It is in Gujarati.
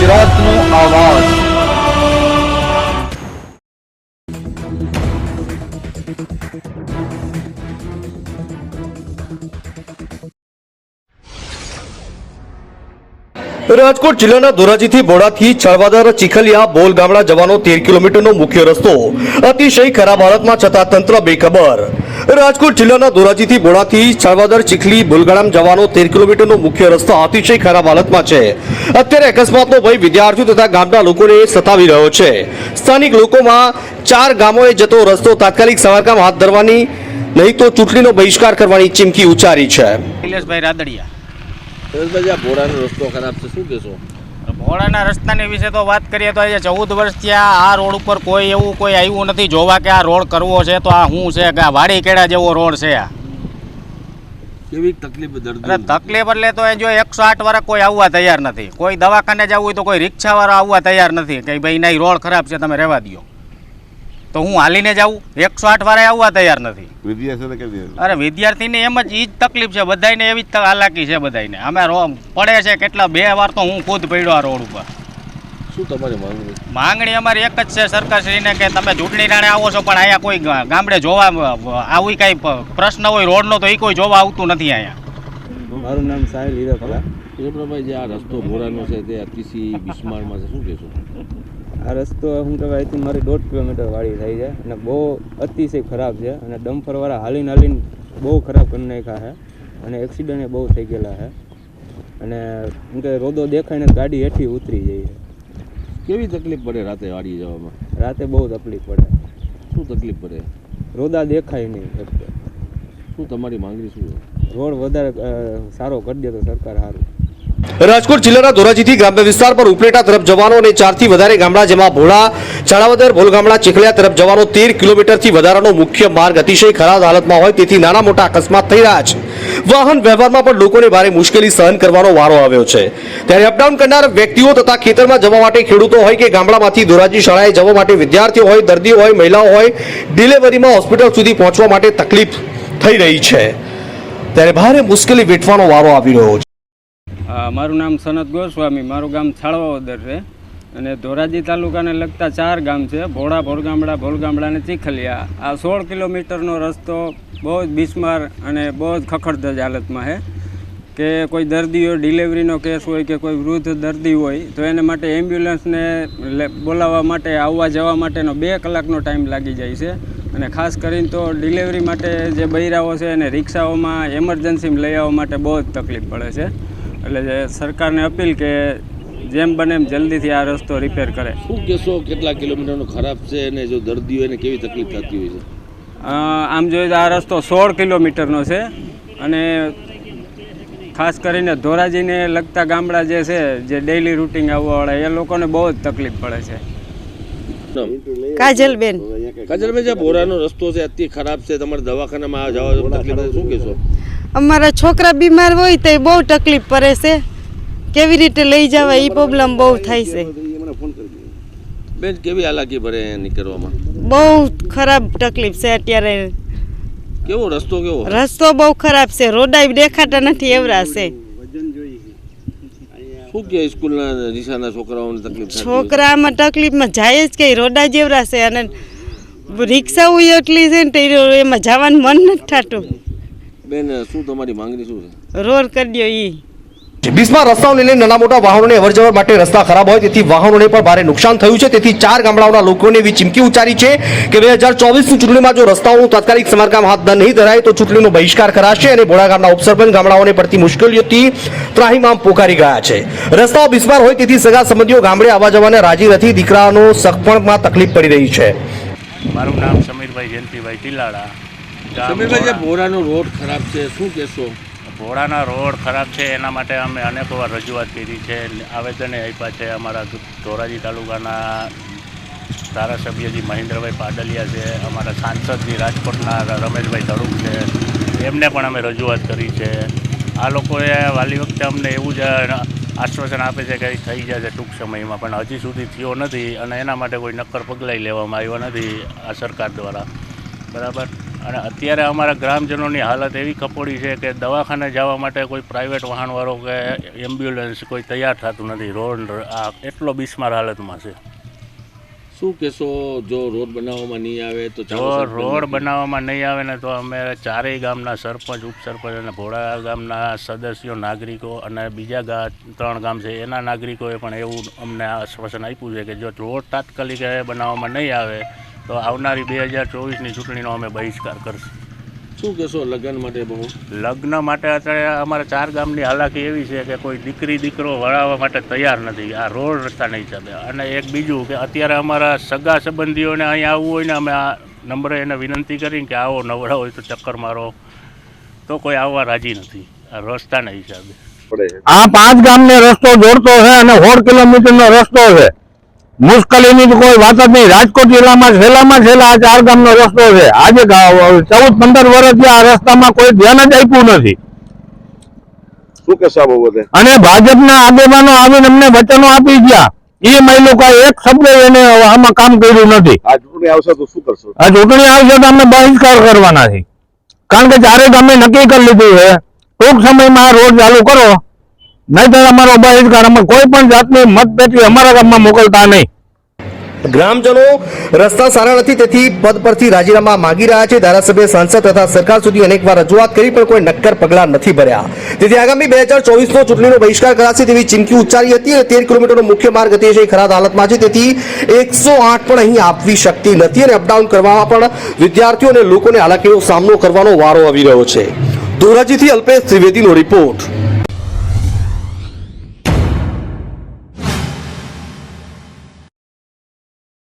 વિરોધનો અવાજ। રાજકોટ જિલ્લાના ધોરાજીથી બોડાથી છળવાદર ચીખલિયા બોલ ગામડા જવાનો 13 કિલોમીટરનો મુખ્ય રસ્તો અતિશય ખરાબ હાલતમાં છતાં તંત્ર બેખબર। રાજકોટ જિલ્લાના ધોરાજીથી બોડાથી છળવાદર ચીખલી બોલગામ જવાનો 13 કિલોમીટરનો મુખ્ય રસ્તો અતિશય ખરાબ હાલતમાં છે। અત્યારે અકસ્માતનો ભય વિદ્યાર્થીઓ તથા ગામના લોકોને સતાવી રહ્યો છે। સ્થાનિક લોકોમાં 4 ગામોએ જતો રસ્તો તાત્કાલિક સમારકામ હાથ ધરવાની નહીં તો ચૂંટણીનો બહિષ્કાર કરવાની ચીમકી ઉચ્ચારી છે। નિલેશભાઈ રાદડિયા। ભોળાનો રસ્તો ખરાબ છે, શું કહેશો? ભોળાના રસ્તાની વિશે તો વાત કરીએ તો આજે 14 વર્ષથી આ રોડ ઉપર કોઈ એવું કોઈ આવ્યું નથી જોવા કે આ રોડ કરવો છે તો આ શું છે કે આ વાડી કેળા જેવો રોડ છે। આ કેવી તકલીફ તકલીફ એટલે તો જો 108 વાળા કોઈ આવવા તૈયાર નથી, કોઈ દવાખાને જવું હોય તો કોઈ રિક્ષાવાળા આવવા તૈયાર નથી કે ભાઈ નહીં રોડ ખરાબ છે તમે રહેવા દો, તો હું હાલીને જાઉં? 108 વાળા આવવા તૈયાર નથી। અરે વિદ્યાર્થીને એમ જ ઈ જ તકલીફ છે, બધાને એવી જ હાલાકી છે બધાને। અમે પડે છે કેટલા 2 વાર તો હું ખુદ પડ્યો આ રોડ ઉપર। શું તમારી માંગણી? માંગણી અમારી એક જ છે સરકારશ્રીને કે તમે ચૂંટણી રાણે આવો છો પણ અહીંયા કોઈ ગામડે જોવા આવી કાંઈ પ્રશ્ન હોય રોડનો તો એ કોઈ જોવા આવતું નથી અહીંયા। મારું નામ સાહિલ હીરાપરા। હીરાપરાભાઈ, જે આ રસ્તો ભોળાનો છે તે અતિશય બિસ્મારમાં છે, શું કહેશો? આ રસ્તો શું કહેવાય અહીંથી મારી 1.5 કિલોમીટર વાળી થઈ છે અને બહુ અતિશય ખરાબ છે અને ડમ્પરવાળા હાલીને બહુ ખરાબ કરી નાખ્યા છે અને એક્સિડન્ટ બહુ થઈ ગયેલા છે અને શું કે રોદો દેખાઈને ગાડી હેઠી ઉતરી જાય છે। કેવી તકલીફ પડે રાતે વાડી જવામાં? રાતે બહુ તકલીફ પડે। શું તકલીફ પડે? રોદા દેખાય નહીં। શું તમારી માંગણી શું છે? રોડ વધારે સારો કરી દે તો સરકાર સારું। રાજકોટ જિલ્લાના ધોરાજીથી ગ્રામ્ય વિસ્તાર પર ઉપલેટા તરફ જવાનો અને 4 થી વધારે ગામડા જેમાં ભોળા, છાળાવદર, ભોલગામડા, ચીખલિયા તરફ જવાનો 13 કિલોમીટરથી વધારાનો મુખ્ય માર્ગ અતિશય ખરાબ હાલતમાં હોય તેથી નાના મોટા અકસ્માત થઈ રહ્યા છે। વાહન વ્યવહારમાં પણ લોકોને ભારે મુશ્કેલી સહન કરવાનો વારો આવ્યો છે। ત્યારે અપડાઉન કરનાર વ્યક્તિઓ તથા ખેતરમાં જવા માટે ખેડૂતો હોય કે ગામડામાંથી ધોરાજી શાળાએ જવા માટે વિદ્યાર્થીઓ હોય, દર્દીઓ હોય, મહિલાઓ હોય, ડિલિવરીમાં હોસ્પિટલ સુધી પહોંચવા માટે તકલીફ થઈ રહી છે। ત્યારે ભારે મુશ્કેલી વેઠવાનો વારો આવી રહ્યો છે। મારું નામ સનત ગોસ્વામી, મારું ગામ છાળવાદર છે અને ધોરાજી તાલુકાને લગતા 4 ગામ છે, ભોળા, ભોલગામડા અને ચીખલિયા। આ 16 કિલોમીટરનો રસ્તો બહુ જ બિસ્માર અને બહુ જ ખખડધજ હાલતમાં છે કે કોઈ દર્દીઓ ડિલિવરીનો કેસ હોય કે કોઈ વૃદ્ધ દર્દી હોય તો એને માટે એમ્બ્યુલન્સને બોલાવવા માટે આવવા જવા માટેનો 2 કલાકનો ટાઈમ લાગી જાય છે અને ખાસ કરીને તો ડિલિવરી માટે જે બૈરાઓ છે એને રિક્ષાઓમાં એમરજન્સીમાં લઈ આવવા માટે બહુ જ તકલીફ પડે છે। એટલે સરકારને અપીલ કે જેમ બને એમ જલ્દીથી આ રસ્તો રિપેર કરે। શું કહેશો, કેટલા કિલોમીટરનો ખરાબ છે અને જો દર્દીઓ એને કેવી તકલીફ થતી હોય છે? આમ જોઈએ તો આ રસ્તો 16 કિલોમીટરનો છે અને ખાસ કરીને ધોરાજીને લગતા ગામડા જે છે જે ડેઇલી રૂટિન આવવાવાળા એ લોકોને બહુ જ તકલીફ પડે છે। કાજલબેન, જે ભોળાનો રસ્તો છે અતિ ખરાબ છે, તમારે દવાખાનામાં જવા તકલીફ થાય, શું કહેશો? અમારા છોકરા બીમાર હોય તો બહુ તકલીફ પડે છે, કેવી રીતે લઈ જવા એ પ્રોબ્લેમ બહુ થાય છે। બેન, કેવી હાલાકી પડે નીકળવામાં? બહુ ખરાબ તકલીફ છે અત્યારે। કેવો રસ્તો? કેવો રસ્તો બહુ ખરાબ છે, રોડાઈ દેખાતા નથી એવડા છે। શું કે સ્કૂલના નિશાના છોકરાઓને તકલીફ? છોકરામાં તકલીફમાં જાય જ કઈ રોડા જેવડા છે અને રિક્ષાઓ એટલી છે ને તો એમાં જવાનું મન નથી થતું। બેન, શું તમારી માંગણી શું છે? રોડ કરી દો ઈ। બિસ્માર રસ્તાઓને લઈને નાના મોટા વાહનોને અવરજવર માટે રસ્તા ખરાબ હોય તેથી વાહનોને પણ ભારે નુકસાન થયું છે। તેથી 4 ગામડાઓના લોકોને એવી ચીમકી ઉચ્ચારી છે કે 2024ની ચૂંટણીમાં જો રસ્તાઓનું તાત્કાલિક સમારકામ હાથ નહીં ધરાય તો ચૂંટણીનો બહિષ્કાર કરાશે અને ભોળા ગામના ઉપસરપંચ ગામડાઓને પડતી મુશ્કેલીઓથી ત્રાહિમામ પોકારી ગયા છે। રસ્તાઓ બિસ્માર હોય તેથી સગા સંબંધીઓ ગામડે આવવા જવાને રાજી નથી, દીકરાનો સગપણમાં તકલીફ પડી રહી છે। મારું નામ સમીરભાઈ જયંતિભાઈ ટીલાળા। સમીરભાઈ, જે ભોળાનો રોડ ખરાબ છે, શું કહેશો? ભોળાના રોડ ખરાબ છે એના માટે અમે અનેક વાર રજૂઆત કરી છે, આવેદને આપ્યા છે। અમારા ધોરાજી તાલુકાના ધારાસભ્યજી મહેન્દ્રભાઈ પાડલિયા છે, અમારા સાંસદજી રાજકોટના રમેશભાઈ ધડુક છે, એમને પણ અમે રજૂઆત કરી છે। આ લોકોએ વાલી વખતે અમને એવું જ આશ્વાસન આપે છે કે થઈ જશે ટૂંક સમયમાં, પણ હજી સુધી થયો નથી અને એના માટે કોઈ નક્કર પગલાં લેવામાં આવ્યા નથી આ સરકાર દ્વારા। બરાબર। અને અત્યારે અમારા ગ્રામજનોની હાલત એવી કપોડી છે કે દવાખાને જવા માટે કોઈ પ્રાઇવેટ વાહનવાળો કે એમ્બ્યુલન્સ કોઈ તૈયાર થતું નથી. રોડ આ એટલો બિસ્માર હાલતમાં છે. શું કહેશો જો રોડ બનાવવામાં નહીં આવે તો જો રોડ બનાવવામાં નહીં આવે ને તો અમે ચારેય ગામના સરપંચ, ઉપસરપંચ અને ભોળા ગામના સદસ્યો, નાગરિકો અને બીજા 3 ગામ છે એના નાગરિકોએ પણ એવું અમને આશ્વાસન આપ્યું છે કે જો રોડ તાત્કાલિક બનાવવામાં નહીં આવે તો આવનારી 2024ની ચૂંટણીનો અમે બહિષ્કાર કરશું. શું કહેશો લગ્ન માટે બહુ લગ્ન માટે અત્યારે અમારા 4 ગામની હાલાકી એવી છે કે કોઈ દીકરી દીકરો વળાવવા માટે તૈયાર નથી આ રોડ રસ્તાના હિસાબે. અને એક બીજું કે અત્યારે અમારા સગા સંબંધીઓને અહીંયા આવવું હોય ને અમે આ નંબરે એને વિનંતી કરીને કે આવો, નવરા હોય તો ચક્કર મારો, તો કોઈ આવવા રાજી નથી આ રસ્તાના હિસાબે. આ 5 ગામને રસ્તો જોડતો છે અને 16 કિલોમીટરનો રસ્તો છે. મુશ્કેલીની તો કોઈ વાત જ નહીં. રાજકોટ જિલ્લામાં છેલ્લામાં છેલ્લા આ 4 ગામનો રસ્તો છે. આજે 14-15 વર્ષથી આ રસ્તામાં કોઈ ધ્યાન જ આપ્યું નથી. શું કહેશો આ બાબતે? અને ભાજપના આગેવાનો આવીને અમને વચનો આપી ગયા, એ મહિલો કાંઈ એક શબ્દ એને આમાં કામ કર્યું નથી. આ ચૂંટણી આવશે તો શું કરશો? આ ચૂંટણી આવશે તો અમે બહિષ્કાર કરવાના છે. કારણ કે 4 ગામે નક્કી કરી લીધું છે ટૂંક સમયમાં આ રોડ ચાલુ કરો, નહીં તો અમારો બહિષ્કાર. અમે કોઈ પણ જાતની મતપેટી અમારા ગામમાં મોકલતા નહીં. ગ્રામજનો રસ્તા સારા નથી તેથી પદ પરથી રાજીનામા માંગી રહ્યા છે. ધારાસભ્ય, સાંસદ તથા સરકાર સુધી અનેકવાર રજૂઆત કરી પણ કોઈ નક્કર પગલાં નથી ભર્યા. તેથી આગામી 2024નો ચૂંટણીનો બહિષ્કાર કરાશે તેવી ચીમકી ઉચ્ચારી હતી. અને 13 કિલોમીટરનો મુખ્ય માર્ગ અતિશય ખરાબ હાલતમાં છે, તેથી 108 પણ અહીં આપવી શકતી નથી અને અપડાઉન કરવામાં પણ વિદ્યાર્થીઓ અને લોકોને હાલાકીનો સામનો કરવાનો વારો આવી રહ્યો છે. ધોરાજીથી અલ્પેશ ત્રિવેદીનો રિપોર્ટ.